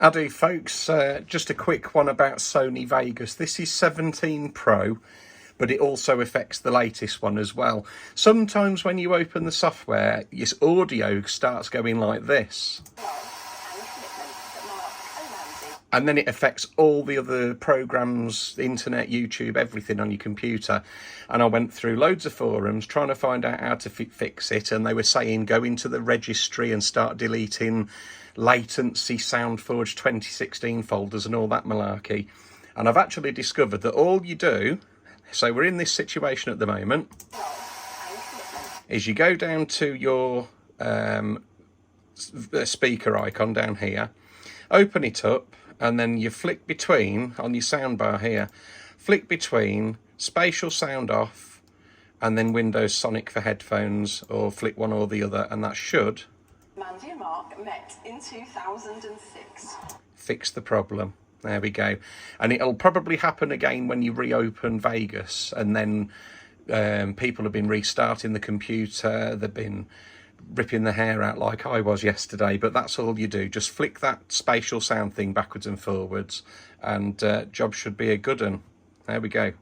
I do, folks. Just a quick one about Sony Vegas. This is 17 Pro, but it also affects the latest one as well. Sometimes when you open the software, your audio starts going like this. And then it affects all the other programs, the internet, YouTube, everything on your computer. And I went through loads of forums trying to find out how to fix it. And they were saying, go into the registry and start deleting latency, SoundForge 2016 folders and all that malarkey. And I've actually discovered that all you do, so we're in this situation at the moment, is you go down to your speaker icon down here, open it up, and then you flick between, on your soundbar here, flick between spatial sound off and then Windows Sonic for headphones, or flick one or the other, and that should Mandy and Mark met in 2006. Fix the problem. There we go. And it'll probably happen again when you reopen Vegas, and then people have been restarting the computer, they've been ripping the hair out like I was yesterday, but that's all you do. Just flick that spatial sound thing backwards and forwards, and job should be a good one. There we go.